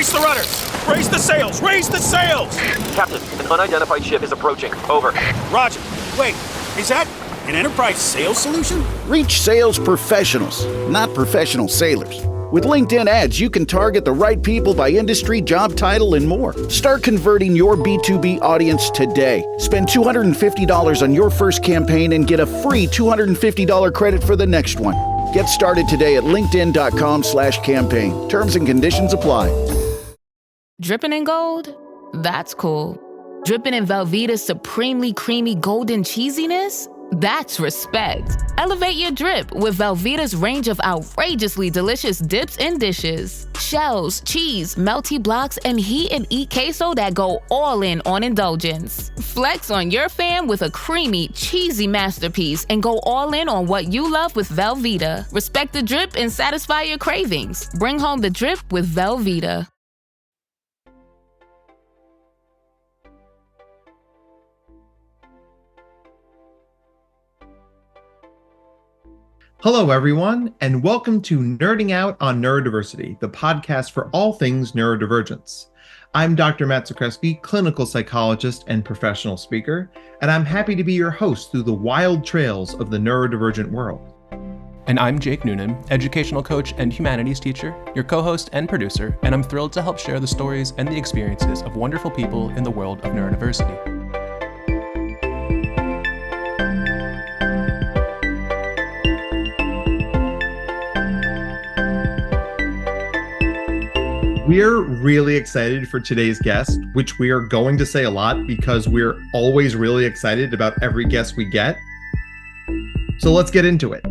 Brace the rudders! Raise the sails! Raise the sails! Captain, an unidentified ship is approaching. Over. Roger. Wait, is that an enterprise sales solution? Reach sales professionals, not professional sailors. With LinkedIn ads, you can target the right people by industry, job title, and more. Start converting your B2B audience today. Spend $250 on your first campaign and get a free $250 credit for the next one. Get started today at linkedin.com/campaign. Terms and conditions apply. Dripping in gold? That's cool. Dripping in Velveeta's supremely creamy golden cheesiness? That's respect. Elevate your drip with Velveeta's range of outrageously delicious dips and dishes. Shells, cheese, melty blocks, and heat and eat queso that go all in on indulgence. Flex on your fam with a creamy, cheesy masterpiece and go all in on what you love with Velveeta. Respect the drip and satisfy your cravings. Bring home the drip with Velveeta. Hello, everyone, and welcome to Nerding Out on Neurodiversity, the podcast for all things neurodivergence. I'm Dr. Matt Zakreski, clinical psychologist and professional speaker, and I'm happy to be your host through the wild trails of the neurodivergent world. And I'm Jake Noonan, educational coach and humanities teacher, your co-host and producer, and I'm thrilled to help share the stories and the experiences of wonderful people in the world of neurodiversity. We're really excited for today's guest, which we are going to say a lot because we're always really excited about every guest we get. So let's get into it.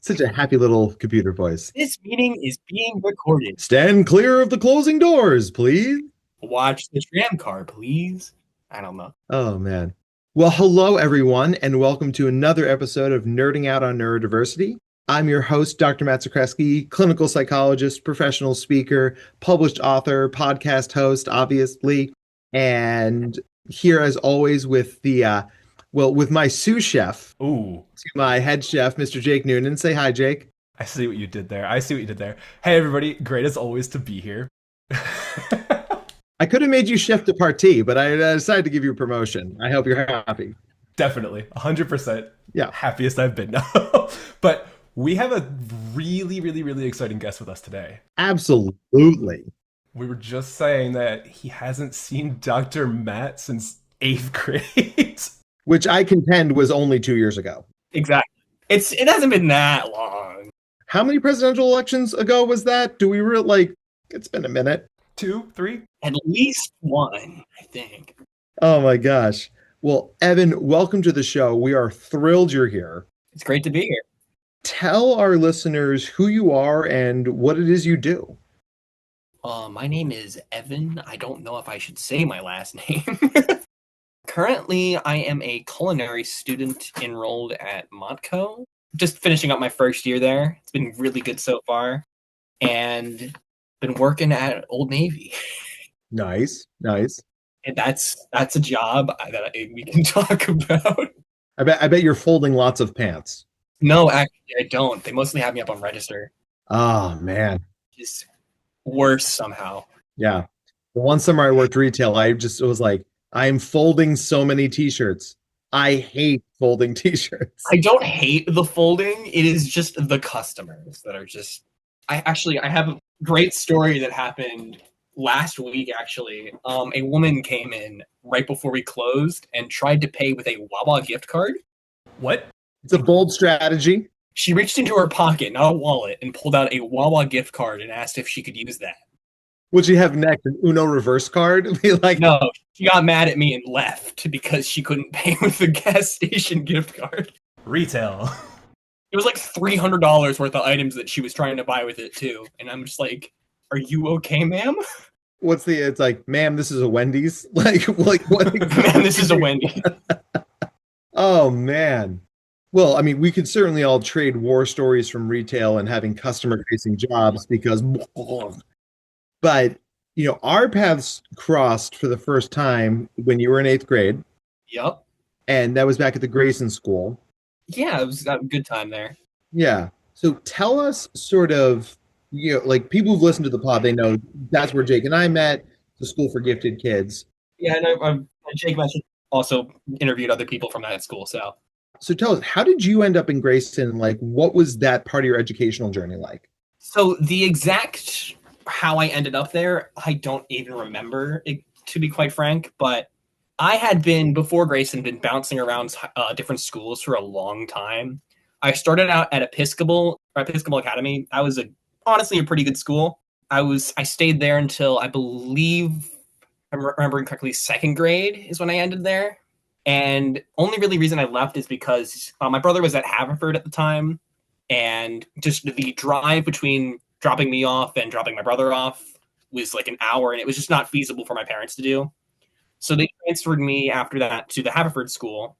Such a happy little computer voice. This meeting is being recorded. Stand clear of the closing doors, please. Watch the tram car, please. I don't know. Oh, man. Well, hello, everyone, and welcome to another episode of Nerding Out on Neurodiversity. I'm your host, Dr. Matt Zakreski, clinical psychologist, professional speaker, published author, podcast host, obviously, and here as always with the, with my sous chef, my head chef, Mr. Jake Noonan. Say hi, Jake. I see what you did there. Hey, everybody. Great as always to be here. I could have made you chef de partie, but I decided to give you a promotion. I hope you're happy. Definitely. 100%. Yeah. Happiest I've been now. But we have a really exciting guest with us today. Absolutely. We were just saying that he hasn't seen Dr. Matt since 8th grade. Which I contend was only 2 years ago. Exactly. It hasn't been that long. How many presidential elections ago was that? Do we really, it's been a minute. 2, 3? At least one, I think. Oh my gosh. Well, Evan, welcome to the show. We are thrilled you're here. It's great to be here. Tell our listeners who you are and what it is you do. My name is Evan. I don't know if I should say my last name. Currently, I am a culinary student enrolled at McComb. Just finishing up my first year there. It's been really good so far. And been working at Old Navy. Nice. And that's a job that we can talk about. I bet you're folding lots of pants. No, actually, I don't. They mostly have me up on register. Oh, man. It's worse somehow. Yeah. The one summer I worked retail, it was like, I'm folding so many t-shirts. I hate folding t-shirts. I don't hate the folding. It is just the customers that are just... I have a great story that happened last week, actually. A woman came in right before we closed and tried to pay with a Wawa gift card. What? It's a bold strategy. She reached into her pocket, not a wallet, and pulled out a Wawa gift card and asked if she could use that. Would she have next an Uno reverse card? Be like, no, she got mad at me and left because she couldn't pay with the gas station gift card. Retail. It was like $300 worth of items that she was trying to buy with it too. And I'm just like, are you okay, ma'am? It's like, ma'am, this is a Wendy's? like what? Ma'am, this is a Wendy's. Oh, man. Well, I mean, we could certainly all trade war stories from retail and having customer-facing jobs because... But, our paths crossed for the first time when you were in 8th grade. Yep. And that was back at the Grayson School. Yeah, it was a good time there. Yeah. So tell us sort of, like people who've listened to the pod, they know that's where Jake and I met, the School for Gifted Kids. Yeah, and Jake mentioned also interviewed other people from that school. So tell us, how did you end up in Grayson? Like, what was that part of your educational journey like? So the exact how I ended up there, I don't even remember, to be quite frank. But I had been, before Grayson, been bouncing around different schools for a long time. I started out at Episcopal Academy. That was honestly a pretty good school. I stayed there until, I believe, if I'm remembering correctly, second grade is when I ended there. And only really reason I left is because my brother was at Haverford at the time, and just the drive between dropping me off and dropping my brother off was like an hour, and it was just not feasible for my parents to do. So they transferred me after that to the Haverford school.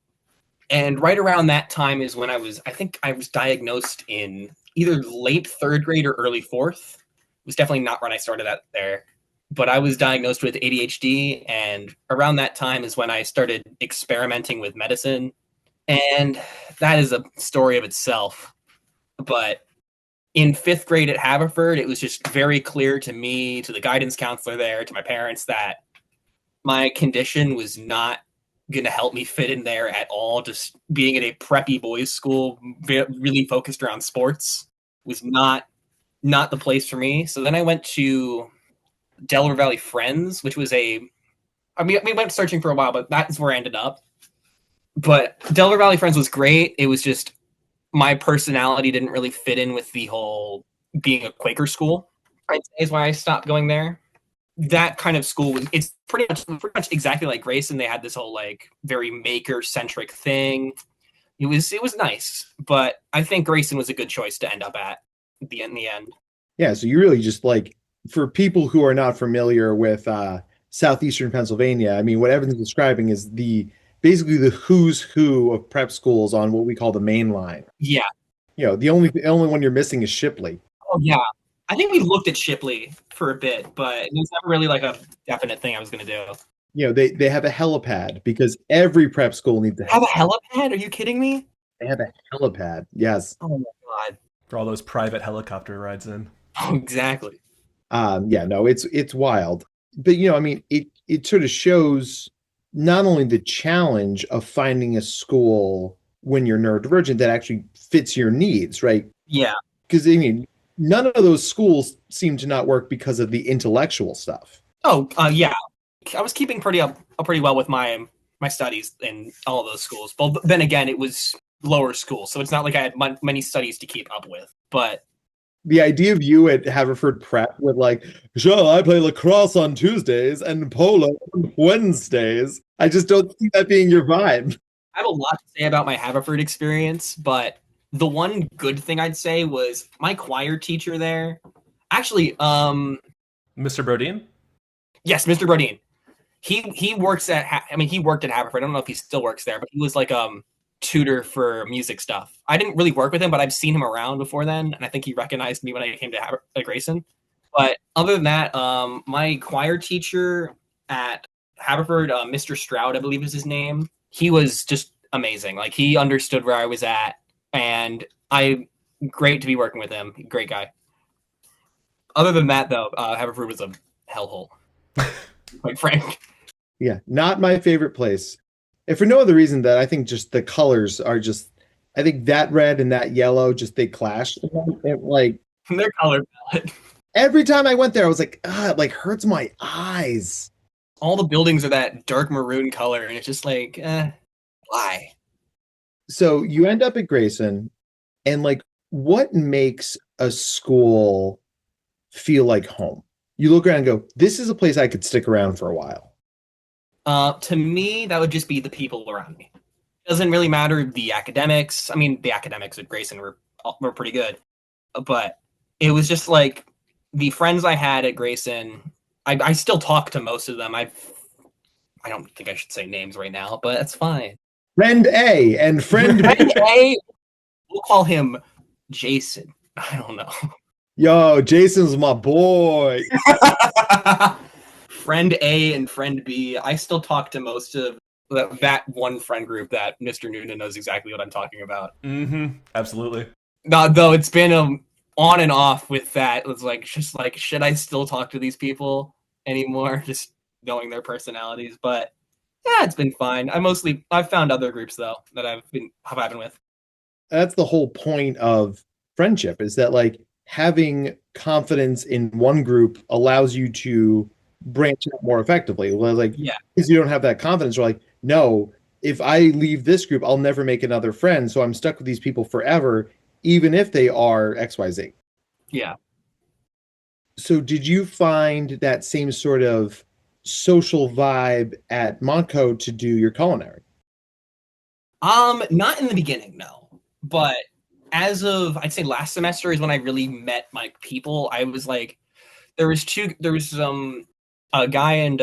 And right around that time is when I think I was diagnosed in either late third grade or early fourth. It was definitely not when I started out there. But I was diagnosed with ADHD, and around that time is when I started experimenting with medicine. And that is a story of itself. But in fifth grade at Haverford, it was just very clear to me, to the guidance counselor there, to my parents, that my condition was not going to help me fit in there at all. Just being at a preppy boys' school, really focused around sports, was not the place for me. So then I went to Delaware Valley Friends, which was we went searching for a while, but that's where I ended up. But Delaware Valley Friends was great. It was just my personality didn't really fit in with the whole being a Quaker school. I'd say is why I stopped going there. That kind of school it's pretty much exactly like Grayson. They had this whole like very maker centric thing. It was nice, but I think Grayson was a good choice to end up at in the end. Yeah, so you really just like, for people who are not familiar with southeastern Pennsylvania, I mean, what Evan's describing is basically the who's who of prep schools on what we call the main line. Yeah. The only one you're missing is Shipley. Oh yeah, I think we looked at Shipley for a bit, but it was never really like a definite thing I was going to do. They have a helipad because every prep school needs to have a helipad. Are you kidding me? They have a helipad. Yes. Oh my god. For all those private helicopter rides in. Oh, exactly. Yeah, no, it's wild. But I mean, it sort of shows not only the challenge of finding a school when you're neurodivergent that actually fits your needs, right? Yeah. Because I mean, none of those schools seem to not work because of the intellectual stuff. Oh, yeah. I was keeping pretty well with my studies in all of those schools. But then again, it was lower school, so it's not like I had many studies to keep up with. But the idea of you at Haverford Prep with like, sure, I play lacrosse on Tuesdays and polo on Wednesdays. I just don't see that being your vibe. I have a lot to say about my Haverford experience, but the one good thing I'd say was my choir teacher there. Actually, Mr. Brodeen? Yes, Mr. Brodeen. He works he worked at Haverford. I don't know if he still works there, but he was like tutor for music stuff. I didn't really work with him, but I've seen him around before then, and I think he recognized me when I came to Grayson. But other than that, my choir teacher at Haverford, Mr. Stroud, I believe is his name, he was just amazing. Like, he understood where I was at, and great to be working with him. Great guy. Other than that, though, Haverford was a hellhole, quite frank. Yeah, not my favorite place. And for no other reason that I think just the colors are just, I think that red and that yellow, just they clash. Like, their color palette. Every time I went there, I was like, it like hurts my eyes. All the buildings are that dark maroon color, and it's just like, why? So you end up at Grayson, and like, what makes a school feel like home? You look around and go, this is a place I could stick around for a while. To me, that would just be the people around me. It doesn't really matter the academics. I mean, the academics at Grayson were pretty good, but it was just like the friends I had at Grayson. I still talk to most of them. I don't think I should say names right now, but that's fine. Friend A and friend A. We'll call him Jason. I don't know. Yo, Jason's my boy. Friend A and friend B, I still talk to most of that one friend group that Mr. Noonan knows exactly what I'm talking about. Mm-hmm. Absolutely. No, though it's been on and off with that. It's like just like, should I still talk to these people anymore? Just knowing their personalities, but yeah, it's been fine. I've found other groups though that I've been vibing with. That's the whole point of friendship, is that like having confidence in one group allows you to branch out more effectively. Well, like, Yeah. because you don't have that confidence, you're like, no, if I leave this group, I'll never make another friend. So I'm stuck with these people forever, even if they are XYZ. Yeah. So did you find that same sort of social vibe at Montco to do your culinary? Not in the beginning, no. But as of I'd say last semester is when I really met my people. I was like, there was a guy and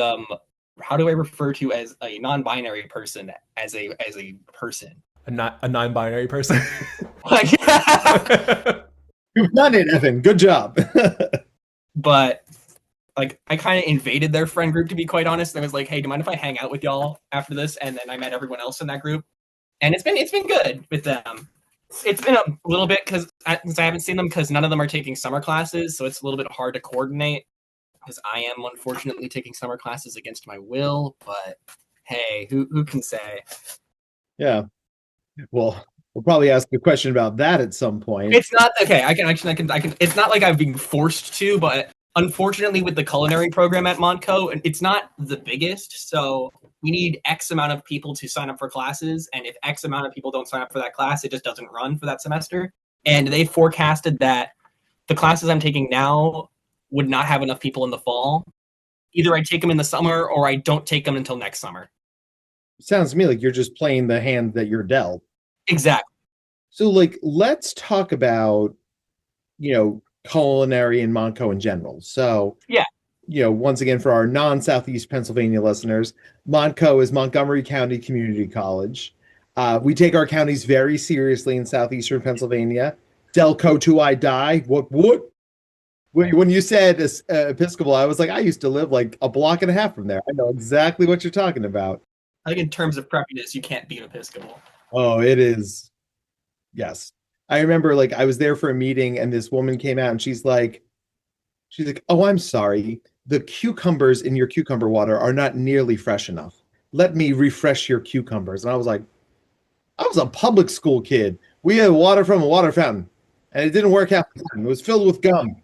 how do I refer to as a non-binary person as a person? A non-binary person. Like, You've done it, Evan. Good job. but like I kind of invaded their friend group, to be quite honest. And I was like, hey, do you mind if I hang out with y'all after this? And then I met everyone else in that group, and it's been good with them. It's been a little bit because I haven't seen them because none of them are taking summer classes, so it's a little bit hard to coordinate. Because I am unfortunately taking summer classes against my will, but hey, who can say? Yeah. Well, we'll probably ask a question about that at some point. It's not okay. I can. It's not like I'm being forced to, but unfortunately, with the culinary program at Montco, it's not the biggest. So we need X amount of people to sign up for classes, and if X amount of people don't sign up for that class, it just doesn't run for that semester. And they forecasted that the classes I'm taking now would not have enough people in the fall. Either I take them in the summer or I don't take them until next summer. Sounds to me like you're just playing the hand that you're dealt. Exactly. So, like, let's talk about, culinary and Montco in general. So, yeah, once again, for our non-Southeast Pennsylvania listeners, Montco is Montgomery County Community College. We take our counties very seriously in Southeastern Pennsylvania. Delco to I die. What? When you said Episcopal, I was like, I used to live like a block and a half from there. I know exactly what you're talking about. I think in terms of preppiness, you can't beat Episcopal. Oh, it is. Yes. I remember like I was there for a meeting and this woman came out and she's like, oh, I'm sorry. The cucumbers in your cucumber water are not nearly fresh enough. Let me refresh your cucumbers. And I was like, I was a public school kid. We had water from a water fountain and it didn't work half the time. It was filled with gum.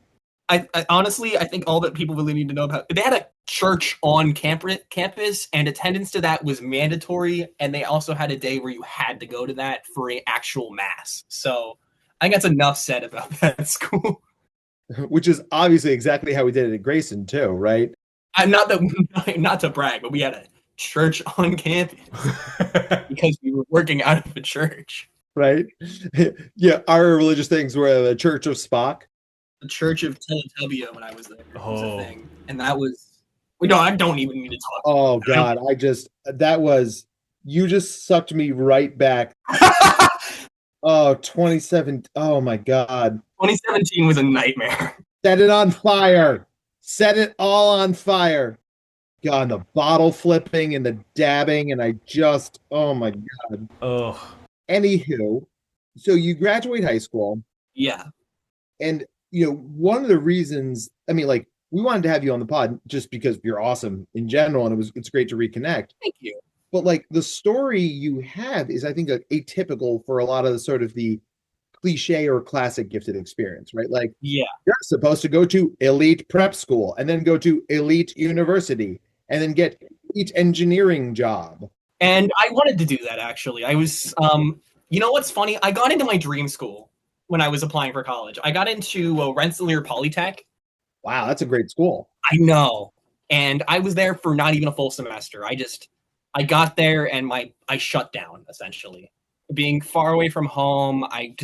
I honestly, I think all that people really need to know about, they had a church on campus, and attendance to that was mandatory, and they also had a day where you had to go to that for an actual mass. So I think that's enough said about that school. Which is obviously exactly how we did it at Grayson too, right? I'm not to brag, but we had a church on campus because we were working out of a church. Right? Yeah, our religious things were the Church of Spock. The Church of Teletubby when I was there was a thing, and that was. No, I don't even need to talk. Oh God, you just sucked me right back. Oh, 27. Oh my God. 2017 was a nightmare. Set it on fire. Set it all on fire. God, the bottle flipping and the dabbing, and oh my God. Oh. Anywho, so you graduate high school. Yeah. And one of the reasons, I mean, like, we wanted to have you on the pod just because you're awesome in general, and it's great to reconnect. Thank you. But like the story you have is, I think, atypical for a lot of the sort of the cliche or classic gifted experience, right? Like, yeah, you're supposed to go to elite prep school and then go to elite university and then get elite engineering job. And I wanted to do that, actually. I was, what's funny? I got into my dream school when I was applying for college. I got into Rensselaer Polytech. Wow, that's a great school. I know. And I was there for not even a full semester. I got there and I shut down, essentially. Being far away from home, I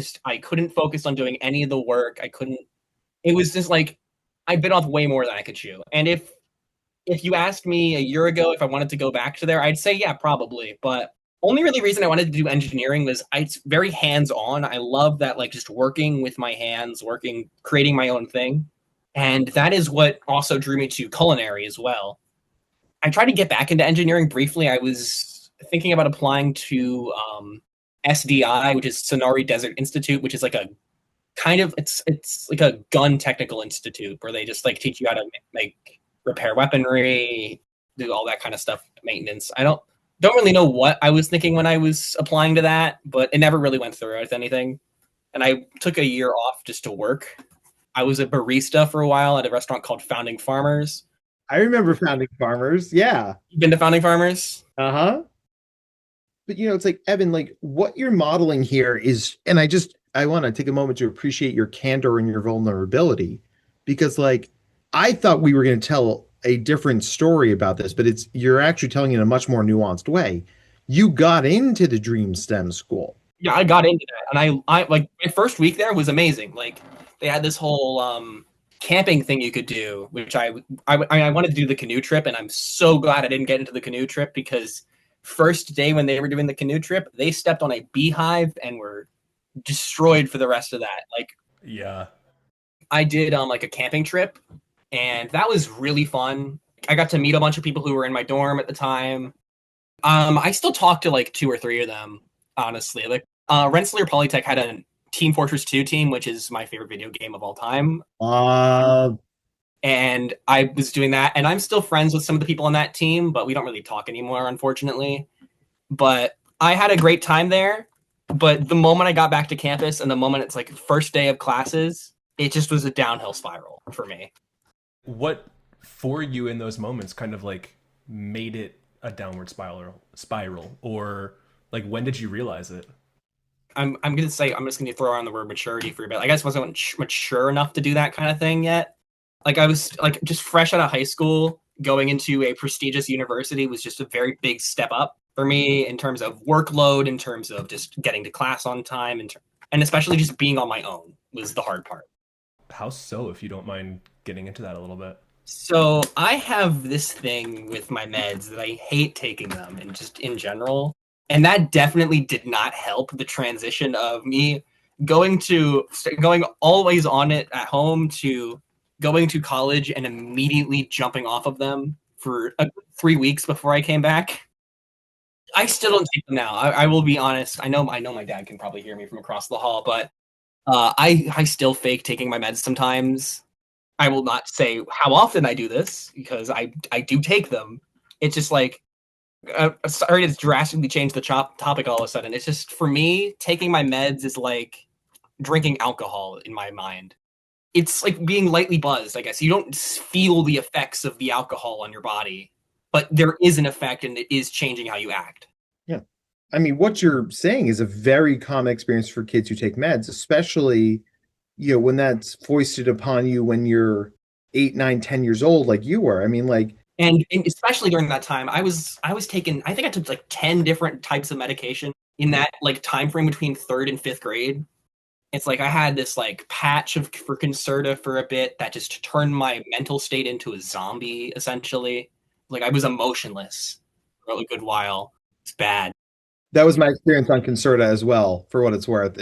couldn't focus on doing any of the work. It was just like, I bit off way more than I could chew. And if you asked me a year ago if I wanted to go back to there, I'd say, yeah, probably. But only really reason I wanted to do engineering was it's very hands-on. I love that, like, just working with my hands, creating my own thing. And that is what also drew me to culinary as well. I tried to get back into engineering briefly. I was thinking about applying to SDI, which is Sonori Desert Institute, which is like a kind of it's like a gun technical institute where they just like teach you how to make repair weaponry, do all that kind of stuff, maintenance. I don't really know what I was thinking when I was applying to that, but it never really went through with anything. And I took a year off just to work. I was a barista for a while at a restaurant called Founding Farmers. I remember Founding Farmers. Yeah. You've been to Founding Farmers? Uh-huh. But it's like, Evan, like what you're modeling here is, and I want to take a moment to appreciate your candor and your vulnerability, because like I thought we were going to tell a different story about this, but you're actually telling it in a much more nuanced way. You got into the Dream STEM school. Yeah, I got into that, and I like my first week there was amazing. Like they had this whole camping thing you could do, which I wanted to do the canoe trip, and I'm so glad I didn't get into the canoe trip, because first day when they were doing the canoe trip, they stepped on a beehive and were destroyed for the rest of that. Like, yeah, I did like a camping trip, and that was really fun. I got to meet a bunch of people who were in my dorm at the time. I still talk to like 2 or 3 of them, honestly. Like Rensselaer Polytech had a Team Fortress 2 team, which is my favorite video game of all time. And I was doing that, and I'm still friends with some of the people on that team, but we don't really talk anymore, unfortunately. But I had a great time there. But the moment I got back to campus and the moment it's like first day of classes, it just was a downhill spiral for me. What for you in those moments kind of like made it a downward spiral, or like when did you realize it? I'm just gonna throw around the word maturity for a bit. I guess I wasn't mature enough to do that kind of thing yet. Like I was like just fresh out of high school, going into a prestigious university was just a very big step up for me in terms of workload, in terms of just getting to class on time, and especially just being on my own was the hard part. How so, if you don't mind getting into that a little bit? So I have this thing with my meds that I hate taking them, and just in general. And that definitely did not help the transition of me going always on it at home to going to college and immediately jumping off of them for 3 weeks before I came back. I still don't take them now. I will be honest. I know my dad can probably hear me from across the hall, but I still fake taking my meds sometimes. I will not say how often I do this, because I do take them. It's just like, sorry to drastically change the topic all of a sudden. It's just, for me, taking my meds is like drinking alcohol in my mind. It's like being lightly buzzed, I guess. You don't feel the effects of the alcohol on your body, but there is an effect, and it is changing how you act. Yeah. I mean, what you're saying is a very common experience for kids who take meds, especially, when that's foisted upon you when you're 8, 9, 10 years old, like you were. I mean, like, and especially during that time, I was taking, I think I took like 10 different types of medication in that like time frame between 3rd and 5th grade. It's like I had this like patch for Concerta for a bit that just turned my mental state into a zombie, essentially. Like I was emotionless for a good while. It's bad. That was my experience on Concerta as well, for what it's worth.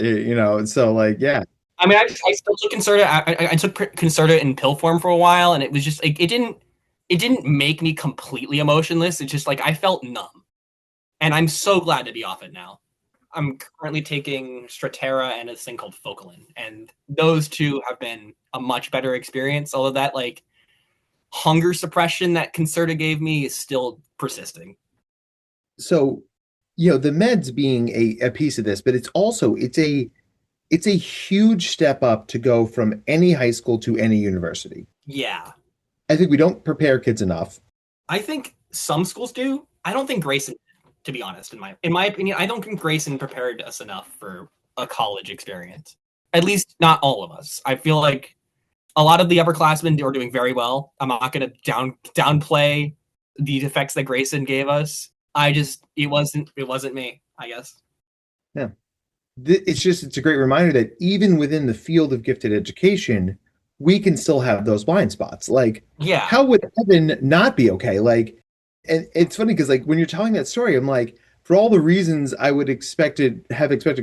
So like, yeah. I mean, I still took Concerta. I took Concerta in pill form for a while, and it was just like, it didn't make me completely emotionless. It's just like I felt numb, and I'm so glad to be off it now. I'm currently taking Strattera and this thing called Focalin, and those two have been a much better experience. Although that like hunger suppression that Concerta gave me is still persisting. So, the meds being a piece of this, but it's a huge step up to go from any high school to any university. Yeah. I think we don't prepare kids enough. I think some schools do. I don't think Grayson, to be honest, in my opinion, I don't think Grayson prepared us enough for a college experience. At least not all of us. I feel like a lot of the upperclassmen are doing very well. I'm not going to downplay the effects that Grayson gave us. It wasn't me, I guess. Yeah. It's a great reminder that even within the field of gifted education, we can still have those blind spots. Like, yeah, how would Evan not be okay? Like, and it's funny because like when you're telling that story, I'm like, for all the reasons I would have expected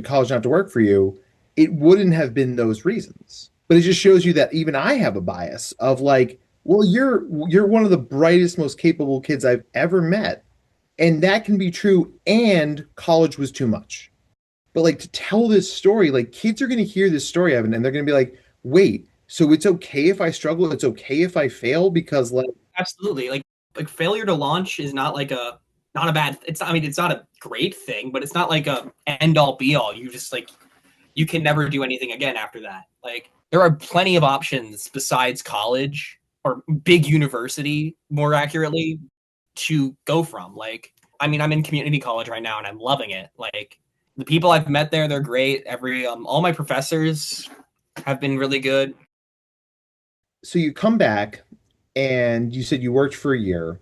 college not to work for you, it wouldn't have been those reasons. But it just shows you that even I have a bias of like, well, you're one of the brightest, most capable kids I've ever met. And that can be true, and college was too much. But like to tell this story, like kids are going to hear this story, Evan, and they're going to be like, wait, so it's okay if I struggle? It's okay if I fail? Because like, Absolutely. Like failure to launch is not like not a bad, it's not a great thing, but it's not like a end all be all. You just like, you can never do anything again after that. Like there are plenty of options besides college or big university, more accurately, to go from. Like, I'm in community college right now and I'm loving it. Like the people I've met there, they're great. All my professors have been really good. so you come back and you said you worked for a year.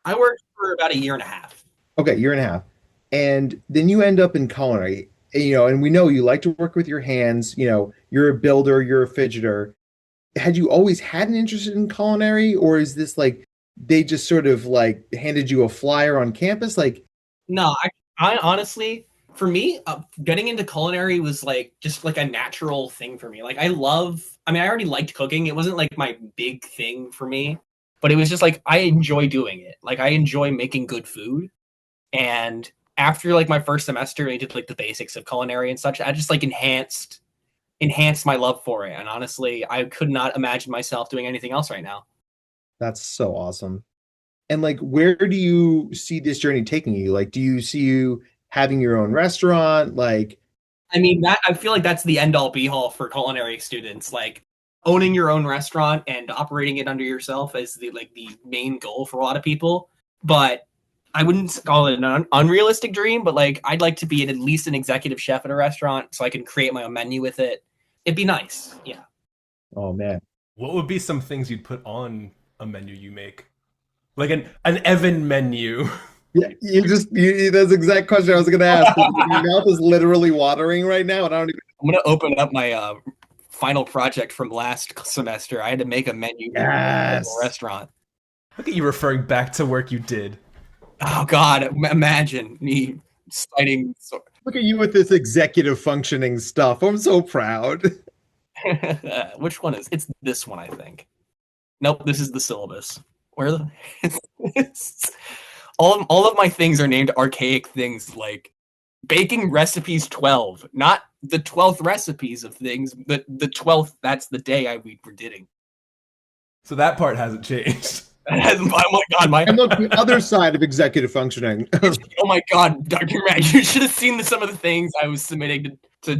I worked for about a year and a half. Okay, year and a half. And then you end up in culinary, and we know you like to work with your hands, you're a builder, you're a fidgeter. Had you always had an interest in culinary, or is this like they just sort of like handed you a flyer on campus? Like, No, I honestly, for me, getting into culinary was like just like a natural thing for me. Like I already liked cooking. It wasn't like my big thing for me, but it was just like I enjoy doing it. Like I enjoy making good food. And after like my first semester, I did like the basics of culinary and such. I just like enhanced my love for it. And honestly, I could not imagine myself doing anything else right now. that's so awesome. And like, where do you see this journey taking you? Like, do you see you having your own restaurant? Like, I feel like that's the end all be all for culinary students. Like owning your own restaurant and operating it under yourself is the main goal for a lot of people. But I wouldn't call it an unrealistic dream, but like I'd like to be at least an executive chef at a restaurant so I can create my own menu with it. It'd be nice. Yeah. oh man. What would be some things you'd put on a menu you make? Like an Evan menu. Yeah, that's the exact question I was going to ask. My mouth is literally watering right now, and I don't even. I'm going to open up my final project from last semester. I had to make a menu for a restaurant. Look at you referring back to work you did. Oh God, imagine me citing. Look at you with this executive functioning stuff. I'm so proud. Which one is? It's this one, I think. Nope, this is the syllabus. Where the all of my things are named archaic things like baking recipes 12, not the 12th recipes of things, but the 12th. That's the day we were doing. So that part hasn't changed. Oh my God, And look, the other side of executive functioning. Oh my God, Dr. Matt, you should have seen some of the things I was submitting to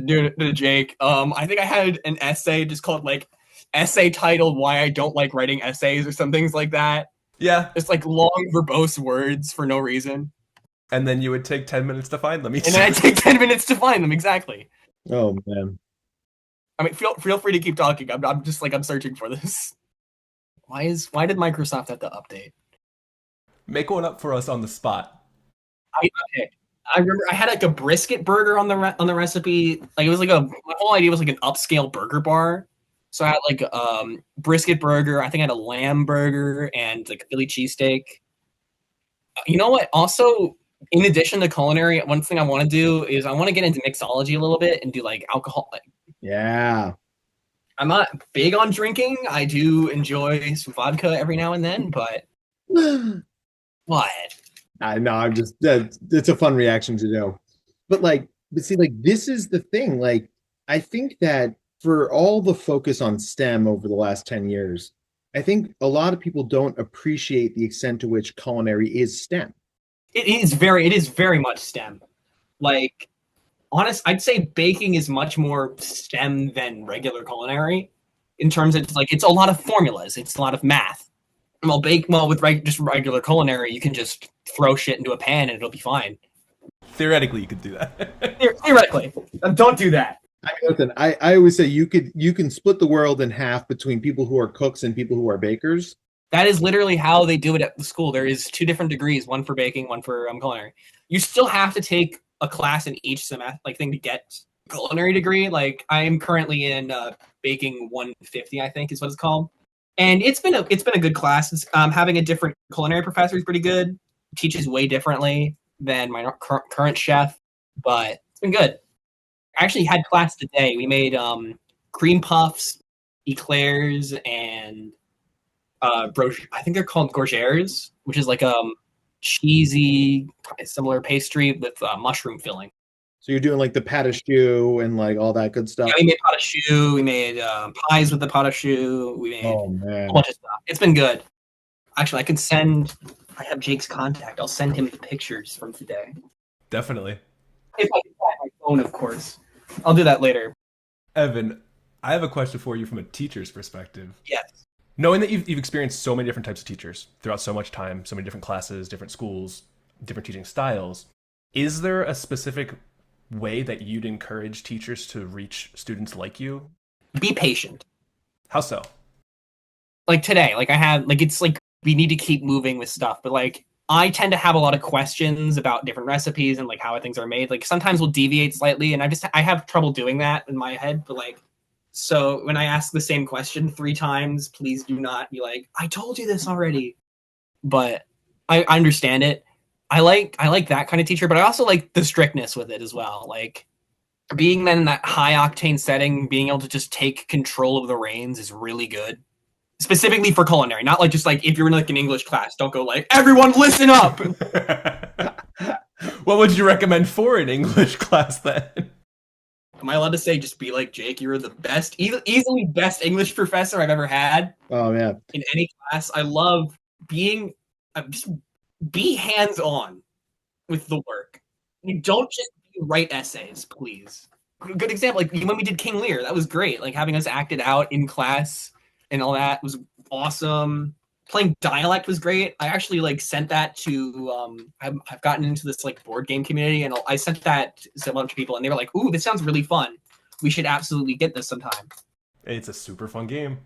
Jake. I think I had an essay just called like essay titled "Why I Don't Like Writing Essays" or some things like that. Yeah. Just like long verbose words for no reason. And then you would take 10 minutes to find them. And then I'd take 10 minutes to find them, exactly. Oh man. I mean, feel free to keep talking. I'm just like I'm searching for this. Why did Microsoft have to update? Make one up for us on the spot. I remember I had like a brisket burger on the recipe. Like it was like my whole idea was like an upscale burger bar. So I had like brisket burger. I think I had a lamb burger and like a Philly cheesesteak. You know what? Also, in addition to culinary, one thing I want to do is I want to get into mixology a little bit and do like alcohol. Yeah. I'm not big on drinking. I do enjoy some vodka every now and then, but what? I know. I'm just it's a fun reaction to do. But see, this is the thing. Like, I think that for all the focus on STEM over the last 10 years, I think a lot of people don't appreciate the extent to which culinary is STEM. It is very much STEM. Like, I'd say baking is much more STEM than regular culinary in terms of it's a lot of formulas. It's a lot of math. With just regular culinary, you can just throw shit into a pan and it'll be fine. Theoretically, you could do that. Theoretically. Don't do that. Listen, I always say you can split the world in half between people who are cooks and people who are bakers. That is literally how they do it at the school. There is 2 different degrees, one for baking, one for culinary. You still have to take a class in each semester, thing to get a culinary degree. Like I am currently in baking 150, I think is what it's called, and it's been a good class. Having a different culinary professor is pretty good. Teaches way differently than my current chef, but it's been good. I actually had class today. We made cream puffs, eclairs, and I think they're called gorgères, which is like cheesy, similar pastry with mushroom filling. So you're doing like the pat a shoe and like all that good stuff. Yeah, we made pot of choux. We made pies with the pot of choux. We made Oh a man. whole bunch of stuff. It's been good. Actually, I have Jake's contact. I'll send him the pictures from today. Definitely. If I can find my phone, of course. I'll do that later. Evan, I have a question for you from a teacher's perspective. Yes. Knowing that you've experienced so many different types of teachers throughout so much time, so many different classes, different schools, different teaching styles, is there a specific way that you'd encourage teachers to reach students like you? Be patient. How so? Like today, like I had, like it's like we need to keep moving with stuff, but like I tend to have a lot of questions about different recipes and like how things are made. Like sometimes we'll deviate slightly, and I have trouble doing that in my head. But like, so when I ask the same question 3 times, please do not be like, I told you this already. But I understand it. I like that kind of teacher, but I also like the strictness with it as well. Like being then in that high octane setting, being able to just take control of the reins is really good. Specifically for culinary, not like just like if you're in like an English class, don't go like, everyone listen up. What would you recommend for an English class then? Am I allowed to say just be like Jake? You're the best, easily best English professor I've ever had. Oh man. In any class. I love being, just be hands-on with the work. You don't just write essays, please. Good example, like when we did King Lear, that was great. Like having us act it out in class and all that was awesome. Playing dialect was great. I actually like sent that to I've gotten into this like board game community, and I sent that to a bunch of people, and they were like, "Ooh, this sounds really fun. We should absolutely get this sometime." It's a super fun game.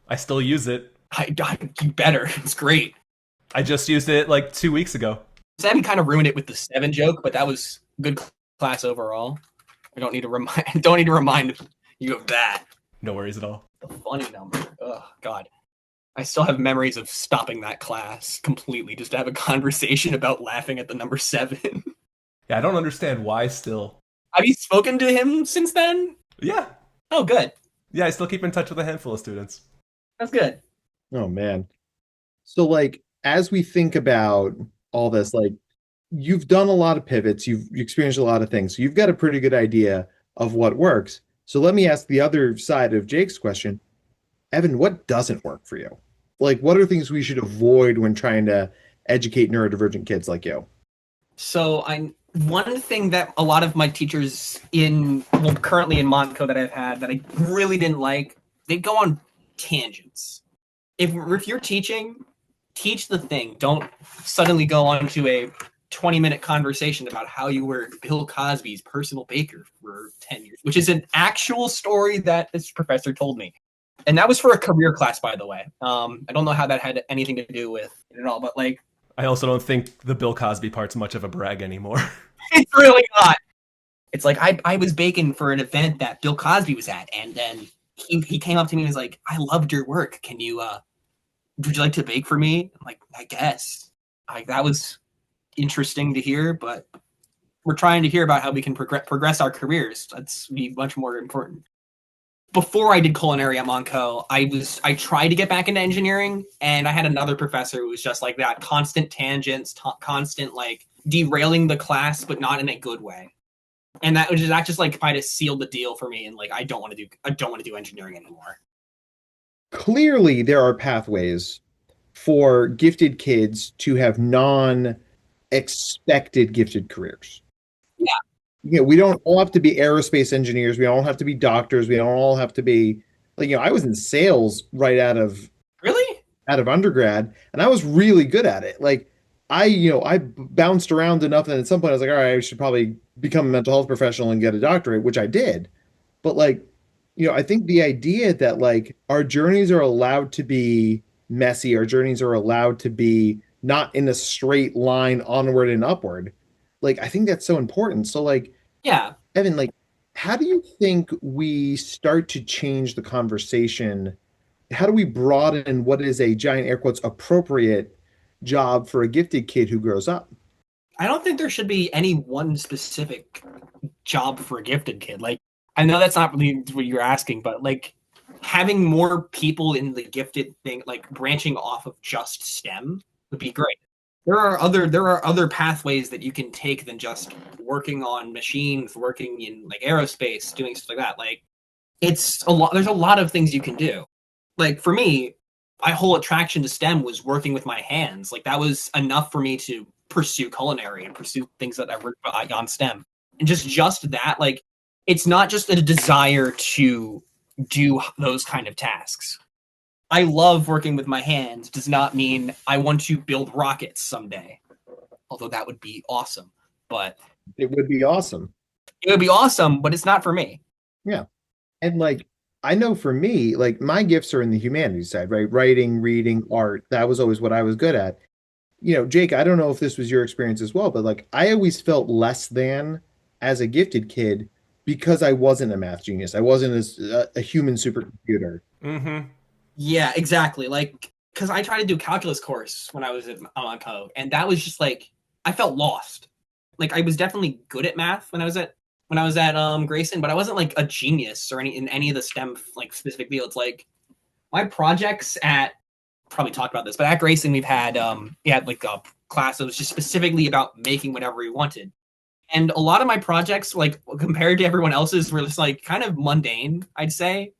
I still use it. You better. It's great. I just used it like 2 weeks ago. Sammy kind of ruined it with the 7 joke, but that was good class overall. I don't need to remind you of that. No worries at all. The funny number. Oh God. I still have memories of stopping that class completely just to have a conversation about laughing at the number 7. Yeah, I don't understand why still. Have you spoken to him since then? Yeah. Oh, good. Yeah, I still keep in touch with a handful of students. That's good. Oh man. So like as we think about all this, like you've done a lot of pivots, you've experienced a lot of things. So you've got a pretty good idea of what works. So let me ask the other side of Jake's question. Evan, what doesn't work for you? Like, what are things we should avoid when trying to educate neurodivergent kids like you? So one thing that a lot of my teachers currently in Montco that I've had that I really didn't like, they go on tangents. If you're teaching, teach the thing. Don't suddenly go on to a 20-minute conversation about how you were Bill Cosby's personal baker for 10 years, which is an actual story that this professor told me. And that was for a career class, by the way. I don't know how that had anything to do with it at all, but like... I also don't think the Bill Cosby part's much of a brag anymore. It's really not. It's like, I was baking for an event that Bill Cosby was at, and then he came up to me and was like, I loved your work. Can you, would you like to bake for me? I'm like, I guess. That was interesting to hear, but we're trying to hear about how we can progress our careers. That's be much more important. Before I did culinary at Montco, I tried to get back into engineering, and I had another professor who was just like that, constant tangents, constant like derailing the class, but not in a good way. And that just like kind of sealed the deal for me. And like, I don't want to do engineering anymore. Clearly, there are pathways for gifted kids to have non-expected gifted careers. Yeah. You know, we don't all have to be aerospace engineers. We don't have to be doctors. We don't all have to be like, you know, I was in sales right out of undergrad, and I was really good at it. Like I bounced around enough that at some point I was like, all right, I should probably become a mental health professional and get a doctorate, which I did. But like, you know, I think the idea that like our journeys are allowed to be messy, our journeys are allowed to be not in a straight line onward and upward. Like, I think that's so important. So like, yeah, Evan, like, how do you think we start to change the conversation? How do we broaden what is a giant air quotes appropriate job for a gifted kid who grows up? I don't think there should be any one specific job for a gifted kid. Like, I know that's not really what you're asking, but like having more people in the gifted thing, like branching off of just STEM would be great. there are other pathways that you can take than just working on machines, working in like aerospace, doing stuff like that. Like it's a lot. There's a lot of things you can do. Like for me, my whole attraction to STEM was working with my hands. Like that was enough for me to pursue culinary and pursue things that I work on STEM. And just that, like it's not just a desire to do those kind of tasks. I love working with my hands does not mean I want to build rockets someday. Although that would be awesome. But It would be awesome. it would be awesome, but it's not for me. Yeah. And like, I know for me, like my gifts are in the humanities side, right? Writing, reading, art. That was always what I was good at. You know, Jake, I don't know if this was your experience as well, but like I always felt less than as a gifted kid because I wasn't a math genius. I wasn't a human supercomputer. Mm-hmm. Yeah, exactly. Like, because I tried to do a calculus course when I was at Monaco, and that was just like I felt lost. Like I was definitely good at math when I was at Grayson, but I wasn't like a genius or in any of the STEM like specific fields. Like my projects at probably talked about this, but at Grayson we had like a class that was just specifically about making whatever we wanted. And a lot of my projects, like compared to everyone else's, were just like kind of mundane, I'd say.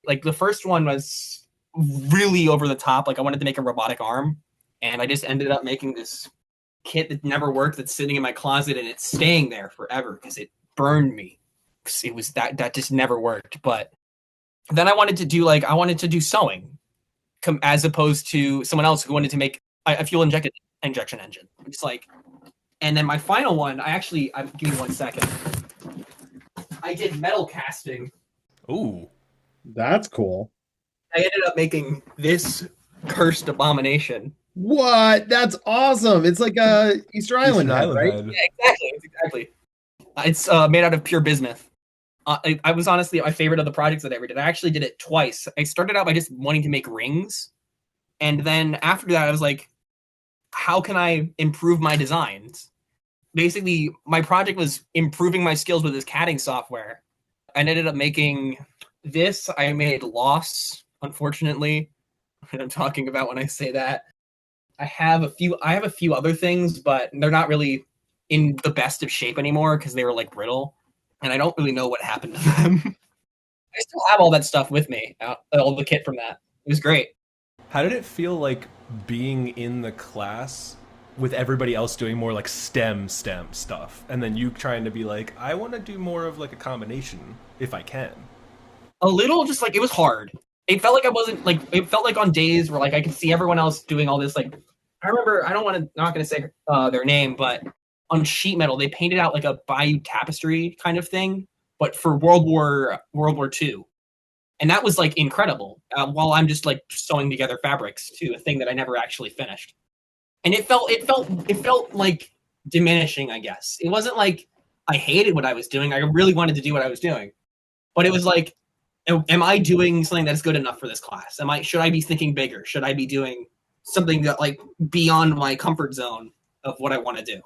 Like the first one was really over the top. Like I wanted to make a robotic arm, and I just ended up making this kit that never worked that's sitting in my closet, and it's staying there forever because it burned me. It was that just never worked. But then I wanted to do sewing, as opposed to someone else who wanted to make a fuel injection engine. It's like, and then my final one, give me 1 second. I did metal casting. Ooh. That's cool. I ended up making this cursed abomination. What? That's awesome. It's like a Easter Island head, right? Yeah, exactly. It's made out of pure bismuth. I was honestly my favorite of the projects that I ever did. I actually did it twice. I started out by just wanting to make rings. And then after that, I was like, how can I improve my designs? Basically, my project was improving my skills with this CADing software. I ended up making this. I made loss, unfortunately. What I'm talking about when I say that. I have a few other things, but they're not really in the best of shape anymore because they were like brittle, and I don't really know what happened to them. I still have all that stuff with me, all the kit from that. It was great. How did it feel like being in the class with everybody else doing more like STEM stuff, and then you trying to be like, I want to do more of like a combination if I can? A little, just like it was hard. It felt like I wasn't like. It felt like on days where like I could see everyone else doing all this. Like I remember, not going to say their name, but on sheet metal they painted out like a Bayeux tapestry kind of thing, but for World War II. And that was like incredible. While I'm just like sewing together fabrics to a thing that I never actually finished, and it felt like diminishing. I guess it wasn't like I hated what I was doing. I really wanted to do what I was doing, but it was like, am I doing something that's good enough for this class? Should I be thinking bigger? Should I be doing something that like beyond my comfort zone of what I want to do?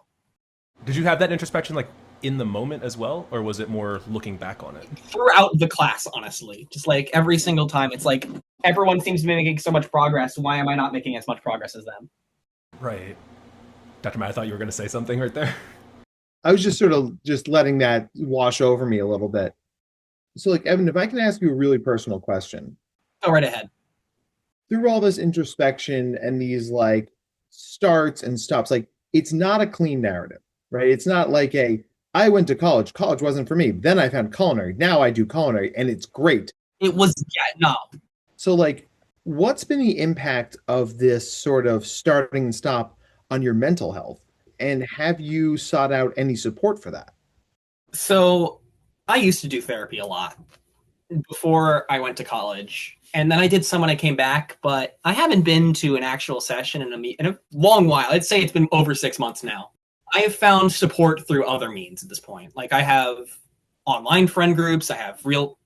Did you have that introspection like in the moment as well, or was it more looking back on it? Throughout the class, honestly. Just like every single time, it's like everyone seems to be making so much progress. Why am I not making as much progress as them? Right. Dr. Matt, I thought you were going to say something right there. I was just sort of just letting that wash over me a little bit. So like, Evan, if I can ask you a really personal question. Go right ahead. Through all this introspection and these like starts and stops, like it's not a clean narrative, right? It's not like I went to college wasn't for me, then I found culinary, now I do culinary and it's great. It was, no. So like, what's been the impact of this sort of starting and stop on your mental health? And have you sought out any support for that? So I used to do therapy a lot before I went to college. And then I did some when I came back, but I haven't been to an actual session in a long while. I'd say it's been over 6 months now. I have found support through other means at this point. Like I have online friend groups. I have real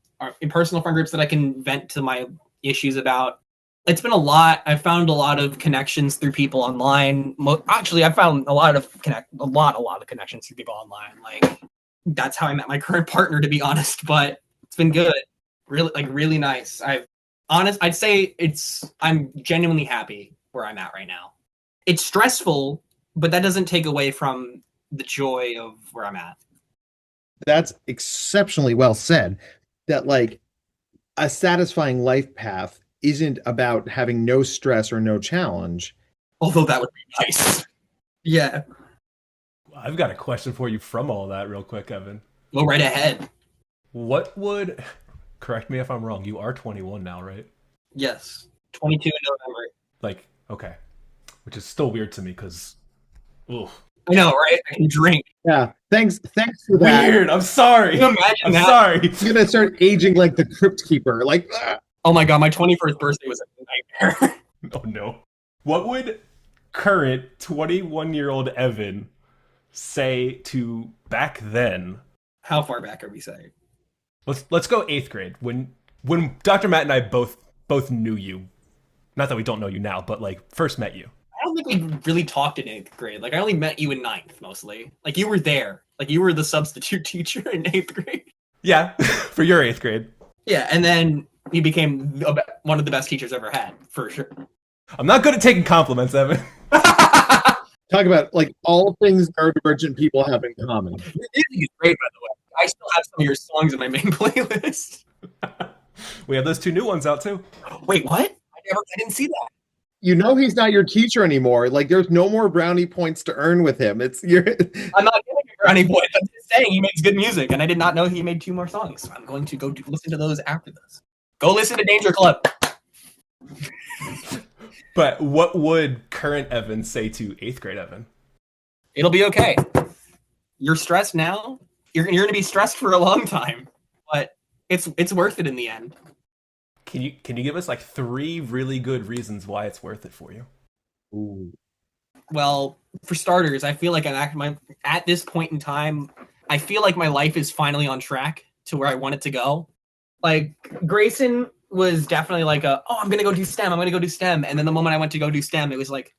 personal friend groups that I can vent to my issues about. It's been a lot. I found a lot of connections through people online. Actually, I found a lot of connections through people online. Like that's how I met my current partner, to be honest. But it's been good, really nice. I'd say I'm genuinely happy where I'm at right now. It's stressful but that doesn't take away from the joy of where I'm at. That's exceptionally well said. That like a satisfying life path isn't about having no stress or no challenge. Although that would be nice. Yeah. I've got a question for you from all that real quick, Evan. Go right ahead. What would, correct me if I'm wrong, you are 21 now, right? Yes. 22 in November. Like, okay. Which is still weird to me because, ugh. I know, right? I can drink. Yeah. Thanks for that. Weird. I'm sorry. Can you imagine I'm that? sorry. You're gonna start aging like the Crypt Keeper. Like, Oh my god, my 21st birthday was a nightmare. Oh no. What would current 21-year-old Evan say to back then? How far back are we saying? Let's go 8th grade. When Dr. Matt and I both knew you. Not that we don't know you now, but like first met you. I don't think we really talked in 8th grade. Like, I only met you in 9th, mostly. Like, you were there. Like, you were the substitute teacher in 8th grade. Yeah, for your 8th grade. Yeah, and then you became one of the best teachers I've ever had, for sure. I'm not good at taking compliments, Evan. talk about like all things neurodivergent people have in common. Your music is great, by the way. I still have some of your songs in my main playlist. We have those 2 new ones out too. Wait, what? I didn't see that. You know he's not your teacher anymore. Like there's no more brownie points to earn with him. It's you're I'm not giving a brownie point. I'm just saying he makes good music, and I did not know he made 2 more songs. So I'm going to go listen to those after this. Go listen to Danger Club. But what would current Evan say to 8th grade Evan? It'll be okay. You're stressed now. You're going to be stressed for a long time, but it's worth it in the end. Can you give us like 3 really good reasons why it's worth it for you? Ooh. Well, for starters, I feel like at this point in time, I feel like my life is finally on track to where I want it to go. Like Grayson was definitely like I'm going to go do STEM. I'm going to go do STEM. And then the moment I went to go do STEM, it was like,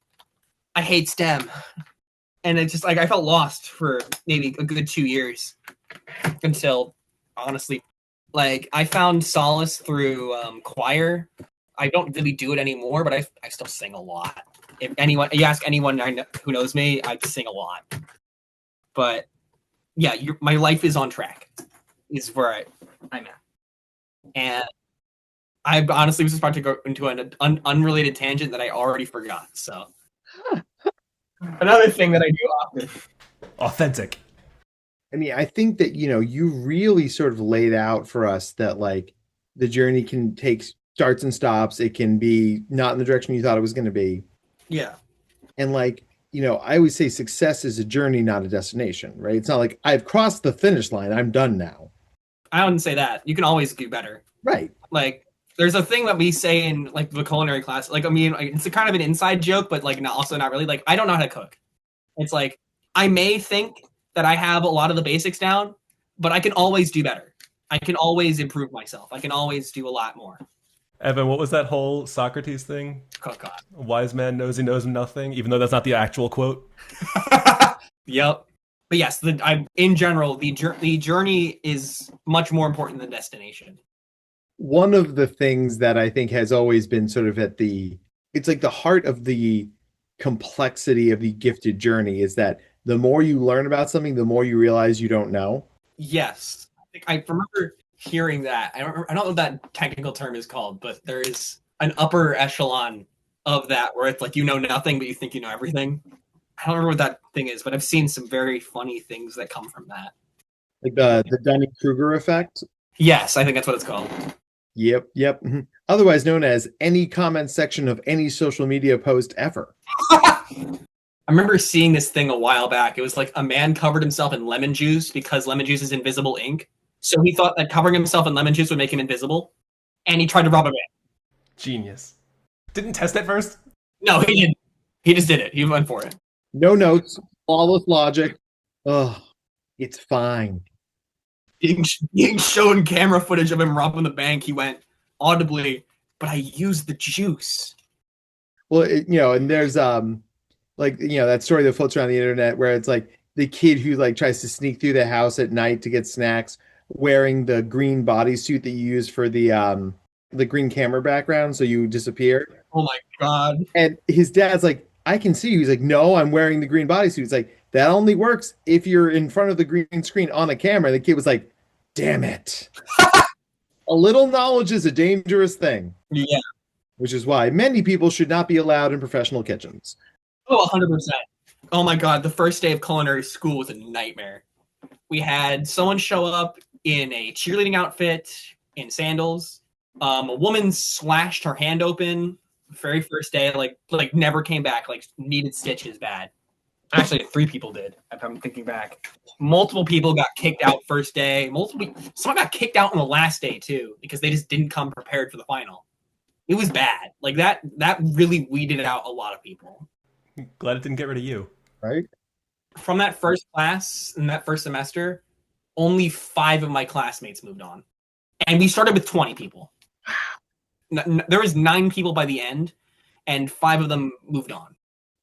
I hate STEM. And it's just like, I felt lost for maybe a good 2 years until honestly, like I found solace through choir. I don't really do it anymore, but I still sing a lot. If you ask anyone who knows me, I sing a lot. But yeah, my life is on track. Is where I'm at. And I honestly was just about to go into an unrelated tangent that I already forgot. So another thing that I do often. Authentic. I mean, I think that, you really sort of laid out for us that like the journey can take starts and stops. It can be not in the direction you thought it was going to be. Yeah. And like, I always say success is a journey, not a destination, right? It's not like I've crossed the finish line. I'm done now. I wouldn't say that. You can always do better. Right. Like, there's a thing that we say in like the culinary class. Like, I mean, it's a kind of an inside joke, but like also not really. Like, I don't know how to cook. It's like, I may think that I have a lot of the basics down, but I can always do better. I can always improve myself. I can always do a lot more. Evan, what was that whole Socrates thing? Oh, God. A wise man knows he knows nothing, even though that's not the actual quote. Yep. But yes, in general, the journey is much more important than destination. One of the things that I think has always been sort of it's like the heart of the complexity of the gifted journey is that the more you learn about something, the more you realize you don't know. Yes. I remember hearing that. I don't know what that technical term is called, but there is an upper echelon of that where it's like you know nothing, but you think you know everything. I don't remember what that thing is, but I've seen some very funny things that come from that. Like the Dunning-Kruger effect? Yes, I think that's what it's called. Yep. Mm-hmm. Otherwise known as any comment section of any social media post ever. I remember seeing this thing a while back. It was like a man covered himself in lemon juice because lemon juice is invisible ink. So he thought that covering himself in lemon juice would make him invisible. And he tried to rob a bank. Genius. Didn't test it first? No, he didn't. He just did it. He went for it. No notes, flawless logic. Oh, it's fine. Being shown camera footage of him robbing the bank, he went audibly, but I used the juice. Well, and there's that story that floats around the internet where it's like the kid who like tries to sneak through the house at night to get snacks wearing the green bodysuit that you use for the green camera background so you disappear. Oh my God. And his dad's like, I can see you. He's like, no, I'm wearing the green bodysuit. It's like, that only works if you're in front of the green screen on a camera. The kid was like, damn it. A little knowledge is a dangerous thing. Yeah. Which is why many people should not be allowed in professional kitchens. Oh, 100%. Oh my God, the first day of culinary school was a nightmare. We had someone show up in a cheerleading outfit, in sandals. A woman slashed her hand open very first day, like never came back, like needed stitches bad. Actually, 3 people did, if I'm thinking back. Multiple people got kicked out first day. Someone got kicked out on the last day too, because they just didn't come prepared for the final. It was bad. Like that really weeded out a lot of people. Glad it didn't get rid of you. Right? From that first class in that first semester, only 5 of my classmates moved on. And we started with 20 people. There was 9 people by the end, and 5 of them moved on.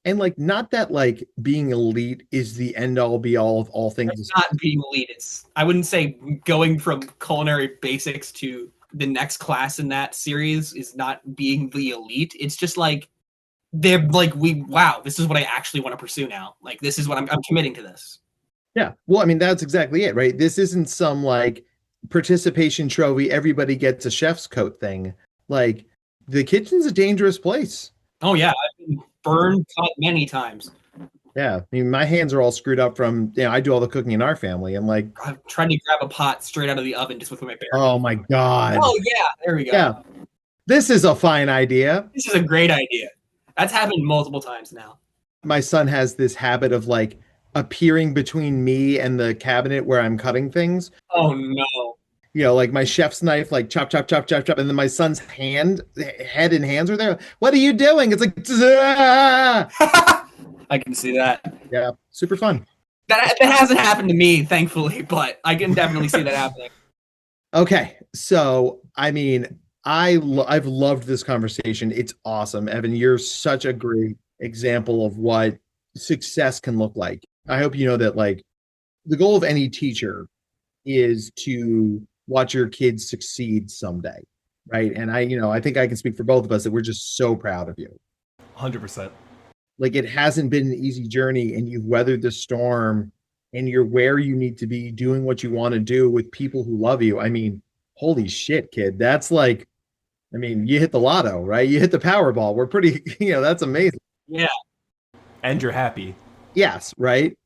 And like, not that like being elite is the end all be all of all things. It's not being elite. I wouldn't say going from culinary basics to the next class in that series is not being the elite. It's just like, they're like, wow, this is what I actually want to pursue now. Like, this is what I'm committing to this. Yeah. Well, I mean, that's exactly it, right? This isn't some like participation trophy, everybody gets a chef's coat thing. Like, the kitchen's a dangerous place. Oh yeah, I've been burned, cut many times. Yeah, I mean, my hands are all screwed up from, I do all the cooking in our family, and like, I've tried to grab a pot straight out of the oven just with my bare. oh my God. Oh yeah, there we go. Yeah, this is a fine idea. This is a great idea. That's happened multiple times now. My son has this habit of like appearing between me and the cabinet where I'm cutting things. Oh no. Like my chef's knife, like chop, chop, chop, chop, chop. And then my son's head and hands are there. What are you doing? It's like, I can see that. yeah, super fun. That hasn't happened to me, thankfully, but I can definitely see that happening. Okay. So, I mean, I've loved this conversation. It's awesome. Evan, you're such a great example of what success can look like. I hope you know that like the goal of any teacher is to watch your kids succeed someday, right? And I think I can speak for both of us that we're just so proud of you. 100%. Like, it hasn't been an easy journey, and you've weathered the storm, and you're where you need to be doing what you want to do with people who love you. I mean, holy shit, kid. That's like, I mean, you hit the lotto, right? You hit the Powerball. We're pretty, that's amazing. Yeah. And you're happy. Yes, right?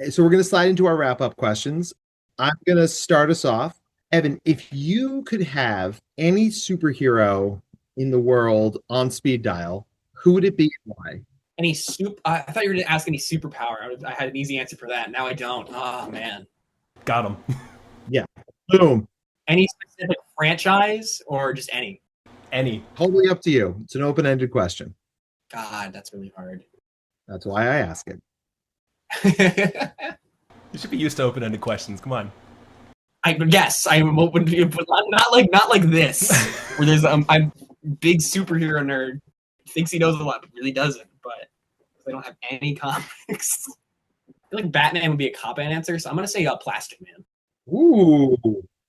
So we're going to slide into our wrap-up questions. I'm going to start us off. Evan, if you could have any superhero in the world on speed dial, who would it be and why? I thought you were going to ask any superpower. I had an easy answer for that. Now I don't. Oh, man. Got him. Yeah. Boom. Any specific franchise or just any? Any. Totally up to you. It's an open-ended question. God, that's really hard. That's why I ask it. You should be used to open-ended questions. Come on. Yes, I'm open to it, but not like this. Where there's I'm big superhero nerd. Thinks he knows a lot, but really doesn't. But they don't have any comics. I feel like Batman would be a cop answer, so I'm gonna say Plastic Man. Ooh,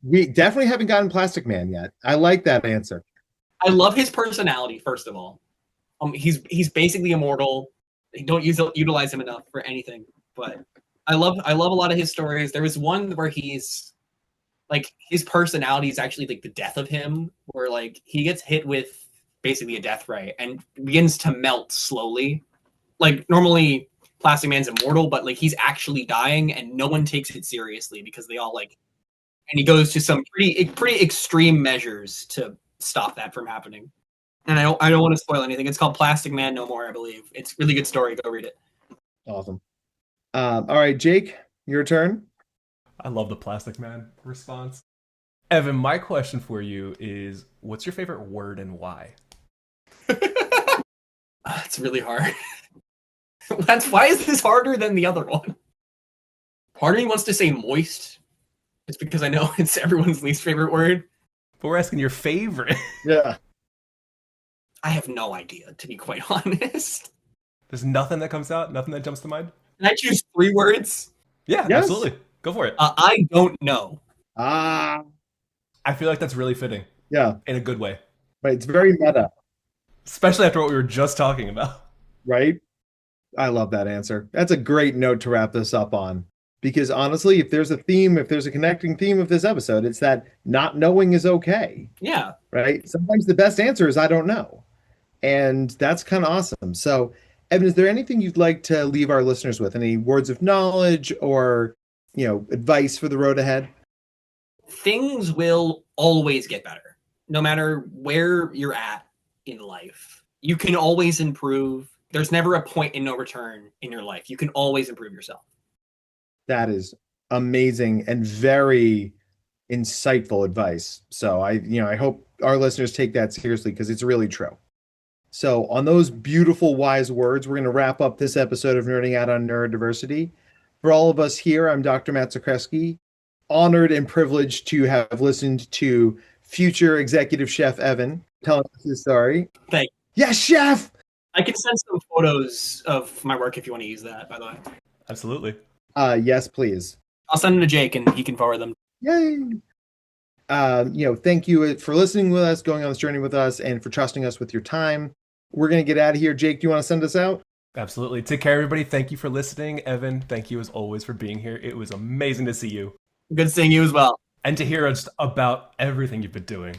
we definitely haven't gotten Plastic Man yet. I like that answer. I love his personality. First of all, he's basically immortal. They don't utilize him enough for anything. But I love a lot of his stories. There was one where he's like, his personality is actually like the death of him, where like he gets hit with basically a death ray and begins to melt slowly. Like, normally Plastic Man's immortal, but like he's actually dying and no one takes it seriously because they all like, and he goes to some pretty extreme measures to stop that from happening. And I don't want to spoil anything. It's called Plastic Man No More, I believe. It's a really good story. Go read it. Awesome. All right, Jake, your turn. I love the Plastic Man response. Evan, my question for you is, what's your favorite word and why? It's really hard. Why is this harder than the other one? Part of me wants to say moist. It's because I know it's everyone's least favorite word. But we're asking your favorite. Yeah. I have no idea, to be quite honest. There's nothing that comes out? Nothing that jumps to mind? Can I choose 3 words? Yeah, Yes. Absolutely. Go for it. I don't know. Ah. I feel like that's really fitting. Yeah. In a good way. Right. It's very meta. Especially after what we were just talking about. Right? I love that answer. That's a great note to wrap this up on. Because honestly, if there's a theme, if there's a connecting theme of this episode, it's that not knowing is okay. Yeah. Right? Sometimes the best answer is I don't know. And that's kind of awesome. So, Evan, is there anything you'd like to leave our listeners with? Any words of knowledge or, advice for the road ahead? Things will always get better, no matter where you're at in life. You can always improve. There's never a point in no return in your life. You can always improve yourself. That is amazing and very insightful advice. So I hope our listeners take that seriously because it's really true. So on those beautiful, wise words, we're going to wrap up this episode of Nerding Out on Neurodiversity. For all of us here, I'm Dr. Matt Zakreski, honored and privileged to have listened to future executive chef Evan telling us his story. Thank you. Yes, chef! I can send some photos of my work if you want to use that, by the way. Absolutely. Yes, please. I'll send them to Jake and he can forward them. Yay! Thank you for listening with us, going on this journey with us, and for trusting us with your time. We're going to get out of here. Jake, do you want to send us out? Absolutely. Take care, everybody. Thank you for listening. Evan, thank you as always for being here. It was amazing to see you. Good seeing you as well. And to hear just about everything you've been doing.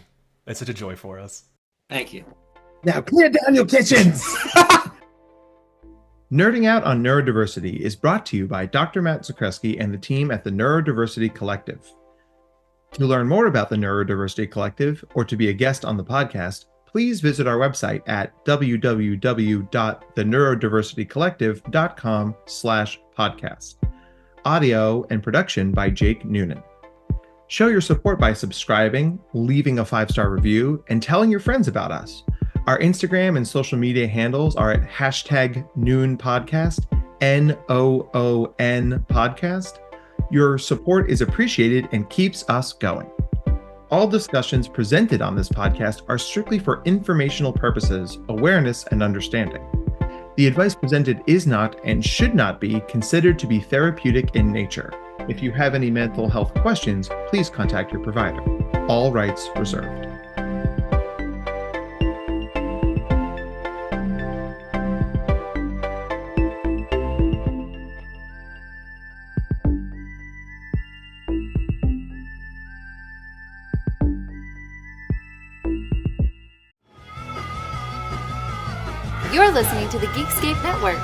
It's such a joy for us. Thank you. Now clear down your kitchens! Nerding Out on Neurodiversity is brought to you by Dr. Matt Zakreski and the team at the Neurodiversity Collective. To learn more about the Neurodiversity Collective or to be a guest on the podcast, please visit our website at www.theneurodiversitycollective.com/podcast. Audio and production by Jake Noonan. Show your support by subscribing, leaving a 5-star review, and telling your friends about us. Our Instagram and social media handles are at #NoonPodcast, NOON podcast. Your support is appreciated and keeps us going. All discussions presented on this podcast are strictly for informational purposes, awareness, and understanding. The advice presented is not and should not be considered to be therapeutic in nature. If you have any mental health questions, please contact your provider. All rights reserved. You're listening to the Geekscape Network.